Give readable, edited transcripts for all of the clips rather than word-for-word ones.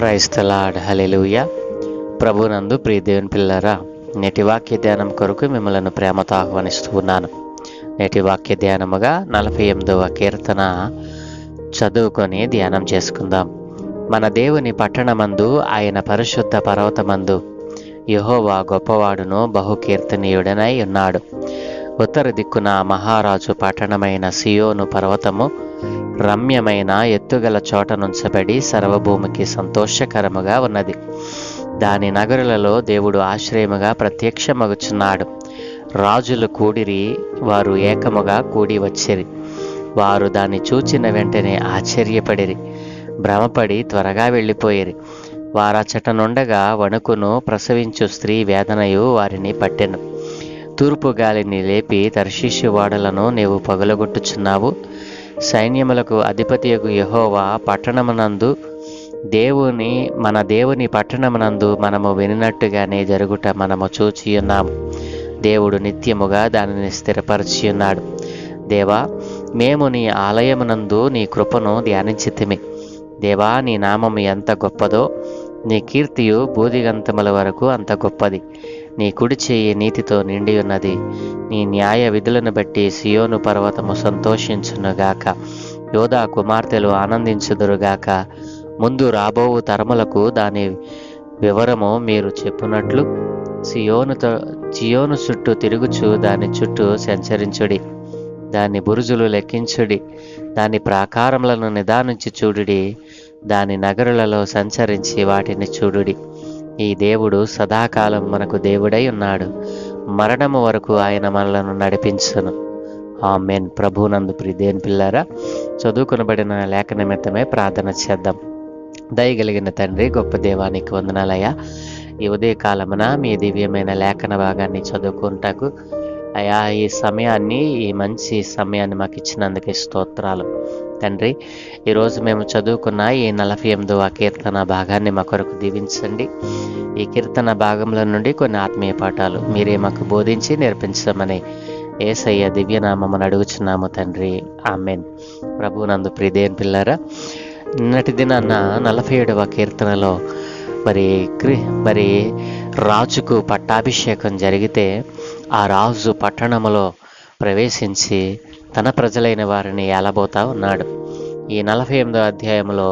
Praise the lord. హల్లెలూయా. ప్రభునందు ప్రియ దేవుని పిల్లరా, నేటి వాక్య ధ్యానం కొరకు మిమ్మల్ని ప్రేమతో ఆహ్వానిస్తూ ఉన్నాను. నేటి వాక్య ధ్యానముగా 48వ కీర్తన చదువుకొని ధ్యానం చేసుకుందాం. మన దేవుని పట్టణమందు, ఆయన పరిశుద్ధ పర్వతమందు యెహోవా గొప్పవాడును బహుకీర్తనీయుడనై ఉన్నాడు. ఉత్తర దిక్కున మహారాజు పట్టణమైన సియోను పర్వతము రమ్యమైన ఎత్తుగల చోట నుంచబడి సర్వభూమికి సంతోషకరముగా ఉన్నది. దాని నగరులలో దేవుడు ఆశ్రయముగా ప్రత్యక్షమగుచున్నాడు. రాజులు కూడిరి, వారు ఏకముగా కూడి వచ్చిరి. వారు దాన్ని చూచిన వెంటనే ఆశ్చర్యపడిరి, భ్రమపడి త్వరగా వెళ్ళిపోయిరి. వారచట నుండగా వణుకును ప్రసవించు స్త్రీ వేదనయు వారిని పట్టెను. తూర్పు గాలిని లేపి తర్షీషు వాడలను నీవు పగులగొట్టుచున్నావు. సైన్యములకు అధిపతియగు యెహోవా పట్టణమునందు మన దేవుని పట్టణమునందు మనము వినినట్టుగానే జరుగుట మనము చూచియున్నాము. దేవుడు నిత్యముగా దానిని స్థిరపరచియున్నాడు. దేవా, మేము నీ ఆలయమునందు నీ కృపను ధ్యానించితిమి. దేవా, నీ నామము ఎంత గొప్పదో, నీ కీర్తియు బూదిగంతముల వరకు అంత గొప్పది. నీ కుడి చేయి నీతితో నిండి ఉన్నది. నీ న్యాయ విధులను బట్టి సియోను పర్వతము సంతోషించునుగాక. యోధా కుమార్తెలు ఆనందించుదురుగాక. ముందు రాబోవు తరములకు దాని వివరము మీరు చెప్పునట్లు సియోను చుట్టూ తిరుగుచు దాని చుట్టూ సంచరించుడి. దాని బురుజులు లెక్కించుడి. దాని ప్రాకారములను నిదానించి చూడుడి. దాని నగరులలో సంచరించి వాటిని చూడుడి. ఈ దేవుడు సదాకాలం మనకు దేవుడై ఉన్నాడు. మరణము వరకు ఆయన మనలను నడిపించును. ఆమేన్. ప్రభునందు ప్రియ దేవుని పిల్లారా, చదువుకొనబడిన లేఖ నిమిత్తమే ప్రార్థన చేద్దాం. దయగలిగిన తండ్రి, గొప్ప దేవానికి వందనాలయ్యా. ఈ ఉదయకాలమున మీ దివ్యమైన లేఖన భాగాన్ని చదువుకుంటాకు అయా, ఈ సమయాన్ని, ఈ మంచి సమయాన్ని మాకు ఇచ్చినందుకే స్తోత్రాలు తండ్రి. ఈరోజు మేము చదువుకున్న ఈ 48వ కీర్తన భాగాన్ని మా కొరకు దీవించండి. ఈ కీర్తన భాగంలో నుండి కొన్ని ఆత్మీయ పాఠాలు మీరే మాకు బోధించి నేర్పించమని యేసయ్య దివ్యనామమును అడుగుచున్నాము తండ్రి. ఆమేన్. ప్రభునందు ప్రియ దేవుని పిల్లారా, నిన్నటి దినాన 47వ కీర్తనలో మరి రాజుకు పట్టాభిషేకం జరిగితే ఆ రాజు పట్టణములో ప్రవేశించి తన ప్రజలైన వారిని ఏలబోతా ఉన్నాడు. ఈ 48వ అధ్యాయంలో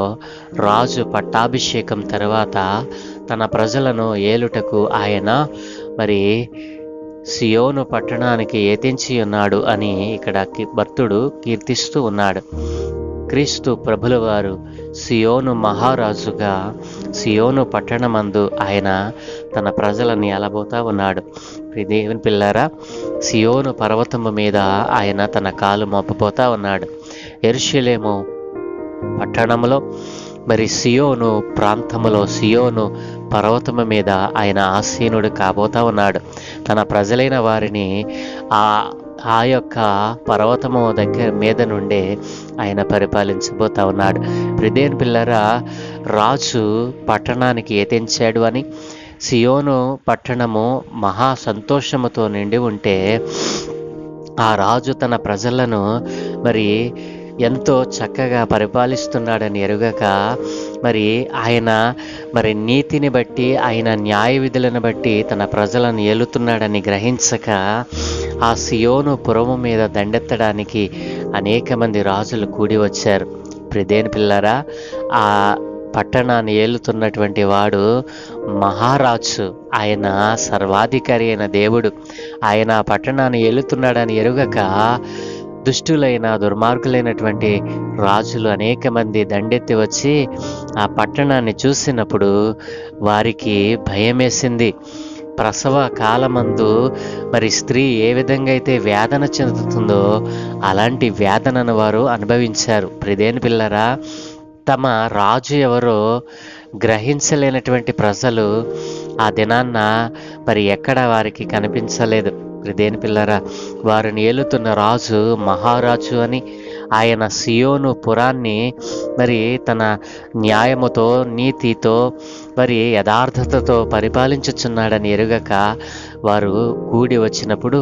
రాజు పట్టాభిషేకం తర్వాత తన ప్రజలను ఏలుటకు ఆయన సియోను పట్టణానికి ఏతించి ఉన్నాడు అని ఇక్కడ భక్తుడు కీర్తిస్తూ ఉన్నాడు. క్రీస్తు ప్రభుల వారు సియోను మహారాజుగా సియోను పట్టణమందు ఆయన తన ప్రజలను ఏలబోతా ఉన్నాడు. దేవుని పిల్లారా, సియోను పర్వతము మీద ఆయన తన కాలు మోపబోతా ఉన్నాడు. యెరూషలేము పట్టణములో సియోను ప్రాంతములో సియోను పర్వతము మీద ఆయన ఆసీనుడు కాబోతా ఉన్నాడు. తన ప్రజలైన వారిని ఆ యొక్క పర్వతము మీద నుండే ఆయన పరిపాలించబోతా ఉన్నాడు. దేవుని పిల్లరా, రాజు పట్టణానికి ఏతించాడు అని, సియోను పట్టణము మహా సంతోషముతో నిండి ఉంటే ఆ రాజు తన ప్రజలను ఎంతో చక్కగా పరిపాలిస్తున్నాడని ఎరుగక ఆయన నీతిని బట్టి, ఆయన న్యాయ విధులను బట్టి తన ప్రజలను ఏలుతున్నాడని గ్రహించక ఆ సియోను పురము మీద దండెత్తడానికి అనేక మంది రాజులు కూడి వచ్చారు. దేవుని పిల్లరా, ఆ పట్టణాన్ని ఏలుతున్నటువంటి వాడు మహారాజు, ఆయన సర్వాధికారి అయిన దేవుడు. ఆయన ఆ పట్టణాన్ని ఏలుతున్నాడని ఎరుగక దుష్టులైన దుర్మార్గులైనటువంటి రాజులు అనేక మంది దండెత్తి వచ్చి ఆ పట్టణాన్ని చూసినప్పుడు వారికి భయమేసింది. ప్రసవ కాలమందు స్త్రీ ఏ విధంగా అయితే వేదన చెందుతుందో అలాంటి వేదనను వారు అనుభవించారు. దేవుని పిల్లరా, తమ రాజు ఎవరో గ్రహించలేనటువంటి ప్రజలు ఆ దినాన్న ఎక్కడ వారికి కనిపించలేదు. దేవుని పిల్లరా, వారిని ఏలుతున్న రాజు మహారాజు అని, ఆయన సియోను పురాన్ని తన న్యాయముతో, నీతితో, యథార్థతతో పరిపాలించుచున్నాడని ఎరుగక వారు కూడి వచ్చినప్పుడు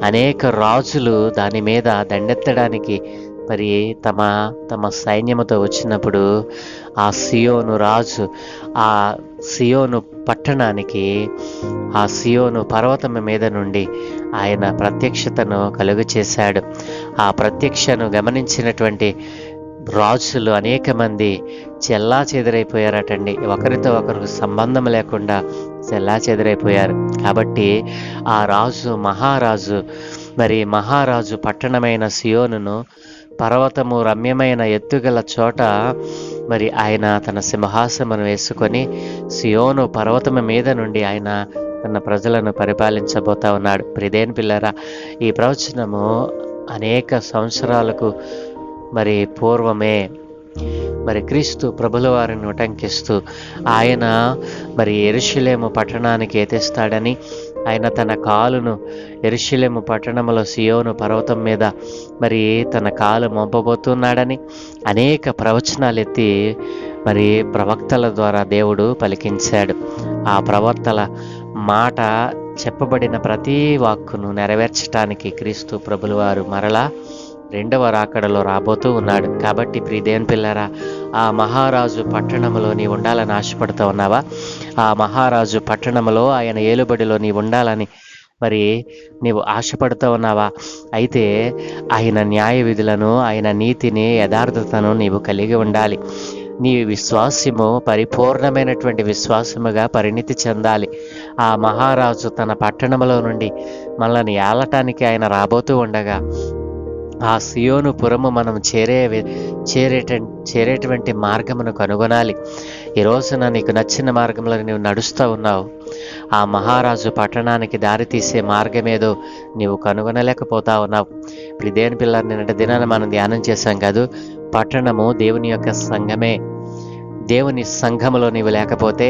అనేక రాజులు దాని మీద దండెత్తడానికి మరి తమ తమ సైన్యముతో వచ్చినప్పుడు ఆ సియోను రాజు ఆ సియోను పట్టణానికి, ఆ సియోను పర్వతం మీద నుండి ఆయన ప్రత్యక్షతను కలుగు చేశాడు. ఆ ప్రత్యక్షను గమనించినటువంటి రాజులు అనేక మంది చెల్లా చెదరైపోయారటండి. ఒకరితో ఒకరికి సంబంధం లేకుండా చెల్లా చెదరైపోయారు. కాబట్టి ఆ మహారాజు పట్టణమైన సియోనును, పర్వతము రమ్యమైన ఎత్తుగల చోట మరి ఆయన తన సింహాసనమును వేసుకొని సియోను పర్వతము మీద నుండి ఆయన తన ప్రజలను పరిపాలించబోతా ఉన్నాడు. ప్రియదేని పిల్లరా, ఈ ప్రవచనము అనేక సంవత్సరాలకు పూర్వమే క్రీస్తు ప్రభుల వారిని ఉటంకిస్తూ ఆయన యెరూషలేము పట్టణానికి ఎత్తేస్తాడని, ఆయన తన కాలును యెరూషలేము పట్టణంలో సియోను పర్వతం మీద తన కాలు మోపబోతున్నాడని అనేక ప్రవచనాలు ఎత్తి ప్రవక్తల ద్వారా దేవుడు పలికించాడు. ఆ ప్రవక్తల మాట చెప్పబడిన ప్రతి వాక్కును నెరవేర్చడానికి క్రీస్తు ప్రభుల వారు మరలా రెండవ రాకడలో రాబోతూ ఉన్నాడు. కాబట్టి ప్రియదేవుని పిల్లరా, ఆ మహారాజు పట్టణంలో నీ ఉండాలని ఆశపడుతూ ఉన్నావా? ఆ మహారాజు పట్టణంలో ఆయన ఏలుబడిలో నీ ఉండాలని నీవు ఆశపడుతూ ఉన్నావా? అయితే ఆయన న్యాయ విధులను, ఆయన నీతిని, యథార్థతను నీవు కలిగి ఉండాలి. నీ విశ్వాసము పరిపూర్ణమైనటువంటి విశ్వాసముగా పరిణితి చెందాలి. ఆ మహారాజు తన పట్టణంలో నుండి మనల్ని ఏలటానికి ఆయన రాబోతూ ఉండగా ఆ సియోను పురము మనం చేరేటువంటి మార్గమును కనుగొనాలి. ఈ రోజున నీకు నచ్చిన మార్గంలో నీవు నడుస్తూ ఉన్నావు. ఆ మహారాజు పట్టణానికి దారి తీసే మార్గమేదో నీవు కనుగొనలేకపోతా ఉన్నావు. ఇప్పుడు దేని పిల్లలు నిన్నటి దినాన్ని మనం ధ్యానం చేశాం కాదు. పట్టణము దేవుని యొక్క సంఘమే. దేవుని సంఘములో నీవు లేకపోతే,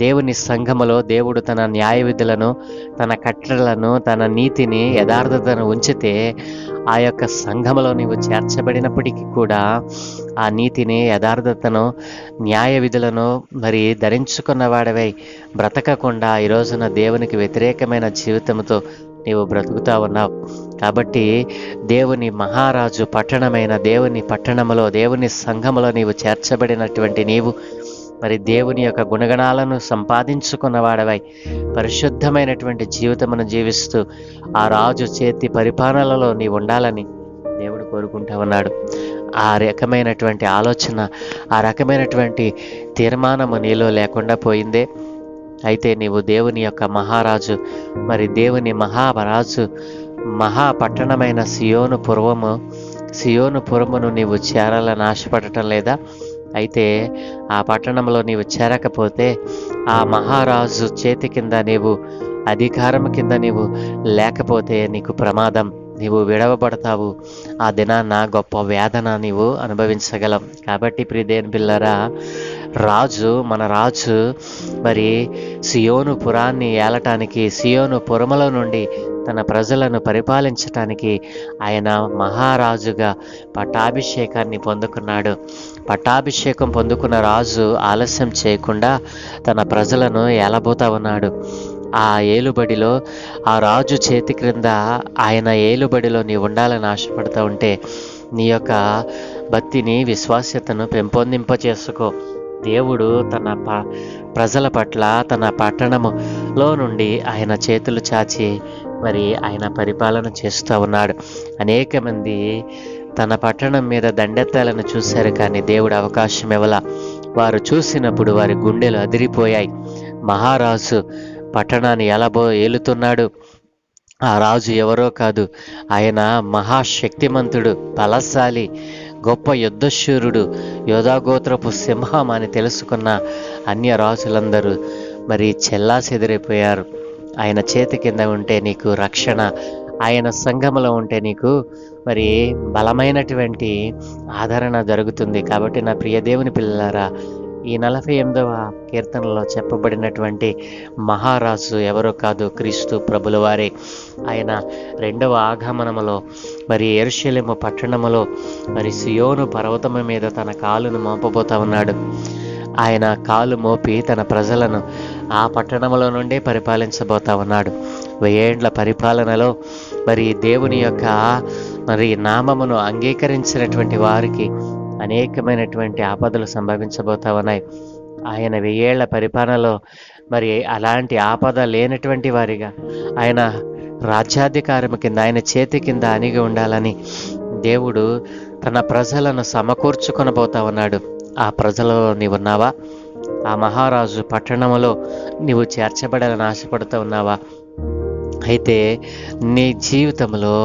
దేవుని సంఘములో దేవుడు తన న్యాయ విధులను, తన కట్టడలను, తన నీతిని, యథార్థతను ఉంచితే ఆ యొక్క సంఘములో నీవు చేర్చబడినప్పటికీ కూడా ఆ నీతిని, యథార్థతను, న్యాయ విధులను ధరించుకున్నవాడవై బ్రతకకుండా ఈ రోజున దేవునికి వ్యతిరేకమైన జీవితంతో నీవు బ్రతుకుతా ఉన్నావు. కాబట్టి దేవుని మహారాజు పట్టణమైన దేవుని పట్టణములో, దేవుని సంఘములో నీవు చేర్చబడినటువంటి నీవు దేవుని యొక్క గుణగణాలను సంపాదించుకున్నవాడవై పరిశుద్ధమైనటువంటి జీవితమును జీవిస్తూ ఆ రాజు చేతి పరిపాలనలో నీవు ఉండాలని దేవుడు కోరుకుంటా ఉన్నాడు. ఆ రకమైనటువంటి ఆలోచన, ఆ రకమైనటువంటి తీర్మానము నీలో లేకుండా పోయిందే. అయితే నీవు దేవుని యొక్క మహారాజు, దేవుని మహారాజు మహాపట్టణమైన సియోను పురమును నీవు చేరాలని ఆశపడటం లేదా? అయితే ఆ పట్టణంలో నీవు చేరకపోతే, ఆ మహారాజు చేతి కింద నీవు, అధికారం కింద నీవు లేకపోతే నీకు ప్రమాదం. నీవు విడవబడతావు. ఆ దినాన గొప్ప వేదన నీవు అనుభవించగలం. కాబట్టి ప్రియదేవుని పిల్లరా, మన రాజు సియోను పురాన్ని ఏలటానికి, సియోను పురములో నుండి తన ప్రజలను పరిపాలించటానికి ఆయన మహారాజుగా పట్టాభిషేకాన్ని పొందుకున్నాడు. పట్టాభిషేకం పొందుకున్న రాజు ఆలస్యం చేయకుండా తన ప్రజలను ఏలబోతా ఉన్నాడు. ఆ ఏలుబడిలో, ఆ రాజు చేతి క్రింద ఆయన ఏలుబడిలో నీ ఉండాలని ఆశపడుతూ ఉంటే నీ యొక్క భక్తిని, విశ్వాస్యతను పెంపొందింపచేసుకో. దేవుడు తన ప్రజల పట్ల తన పట్టణములో నుండి ఆయన చేతులు చాచి ఆయన పరిపాలన చేస్తూ ఉన్నాడు. అనేక మంది తన పట్టణం మీద దండెత్తాలను చూశారు, కానీ దేవుడు అవకాశం ఇవ్వలా. వారు చూసినప్పుడు వారి గుండెలు అదిరిపోయాయి. మహారాజు పట్టణాన్ని ఏలుతున్నాడు. ఆ రాజు ఎవరో కాదు, ఆయన మహాశక్తిమంతుడు, బలశాలి, గొప్ప యుద్ధశూరుడు, యోధాగోత్రపు సింహం అని తెలుసుకున్న అన్య రాజులందరూ చెల్లా చెదిరైపోయారు. ఆయన చేతి కింద ఉంటే నీకు రక్షణ, ఆయన సంఘములో ఉంటే నీకు బలమైనటువంటి ఆదరణ జరుగుతుంది. కాబట్టి నా ప్రియ దేవుని పిల్లలారా, ఈ 48వ కీర్తనలో చెప్పబడినటువంటి మహారాజు ఎవరో కాదు, క్రీస్తు ప్రభుల వారే. ఆయన రెండవ ఆగమనములో యెరూషలేము పట్టణములో సియోను పర్వతము మీద తన కాలును మోపబోతా ఉన్నాడు. ఆయన కాలు మోపి తన ప్రజలను ఆ పట్టణంలో నుండే పరిపాలించబోతా ఉన్నాడు. 1000 ఏళ్ల పరిపాలనలో మరి దేవుని యొక్క మరి నామమును అంగీకరించినటువంటి వారికి అనేకమైనటువంటి ఆపదలు సంభవించబోతా ఉన్నాయి. ఆయన 1000 ఏళ్ల పరిపాలనలో మరి అలాంటి ఆపద లేనటువంటి వారిగా ఆయన రాజ్యాధికారం కింద, ఆయన చేతి కింద అణిగి ఉండాలని దేవుడు తన ప్రజలను సమకూర్చుకొనబోతా ఉన్నాడు. ఆ ప్రజలలో నీవున్నావా? ఆ మహారాజు పట్టణములో నీవు చేర్చబడాలని ఆశపడుతూ ఉన్నావా? అయితే నీ జీవితంలో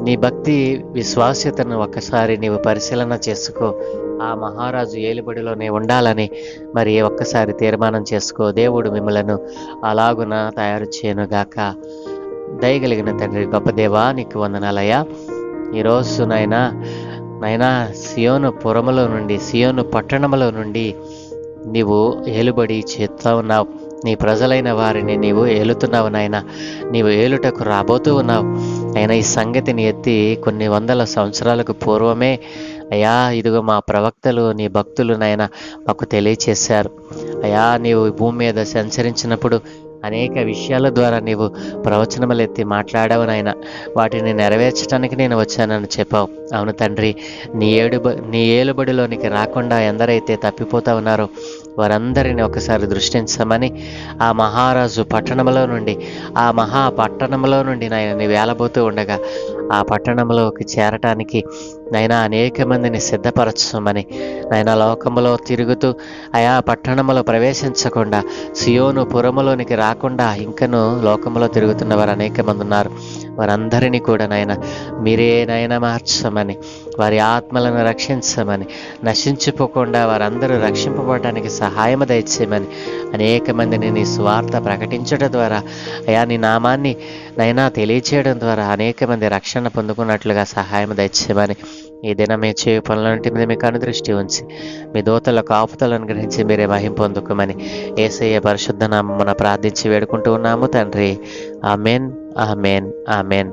నీ భక్తి విశ్వాస్యతను ఒక్కసారి నీవు పరిశీలన చేసుకో. ఆ మహారాజు ఏలుబడిలోనే ఉండాలని మరి ఒక్కసారి తీర్మానం చేసుకో. దేవుడు మిమ్మలను అలాగున తయారు చేయనుగాక. దయగలిగిన తండ్రి, గొప్ప దేవా, నీకు వందనాలయ్యా. ఈరోజు నైనా సియోను పురములో నుండి, సియోను పట్టణములో నుండి నీవు ఏలుబడి చేస్తూ ఉన్నావు. నీ ప్రజలైన వారిని నీవు ఏలుతున్నావు నాయన. నీవు ఏలుటకు రాబోతూ ఉన్నావు. అయినా ఈ సంగతిని ఎత్తి కొన్ని వందల సంవత్సరాలకు పూర్వమే అయ్యా, ఇదిగో మా ప్రవక్తలు, నీ భక్తులు నాయన మాకు తెలియచేశారు. అయ్యా, నీవు భూమి మీద సంచరించినప్పుడు అనేక విషయాల ద్వారా నీవు ప్రవచనములు ఎత్తి మాట్లాడావు నాయన. వాటిని నెరవేర్చడానికి నేను వచ్చానని చెప్పావు. అవును తండ్రి, నీ ఏలుబడిలోనికి రాకుండా ఎందరైతే తప్పిపోతా ఉన్నారో వారందరినీ ఒకసారి దృష్టించమని, ఆ మహారాజు పట్టణంలో నుండి, ఆ పట్టణంలో నుండి నాయన నీ వేలబోతూ ఉండగా ఆ పట్టణంలోకి చేరటానికి నైనా అనేక మందిని సిద్ధపరచమని, నైనా లోకములో తిరుగుతూ ఆయా పట్టణములో ప్రవేశించకుండా, సియోను పురములోనికి రాకుండా ఇంకను లోకములో తిరుగుతున్న వారు అనేక మంది ఉన్నారు. వారందరినీ కూడా నాయన మీరే నాయన మార్చమని, వారి ఆత్మలను రక్షించమని, నశించిపోకుండా వారందరూ రక్షింపబడటానికి సహాయం దయచేయమని, అనేక మందిని నీ స్వార్థ ప్రకటించడం ద్వారా అయా నీ నామాన్ని నైనా తెలియచేయడం ద్వారా అనేక మంది రక్షణ పొందుకున్నట్లుగా సహాయం దయచేయమని, ఈ దినం మీ చేయ పనులంటి మీద మీకు అనుదృష్టి ఉంచి మీ దూతల కాపుతలను గ్రహించి మీరే మహిం పొందుకోమని యేసయ్య పరిశుద్ధ నామమున ప్రార్థించి వేడుకుంటూ ఉన్నాము తండ్రి. Amen, amen, amen.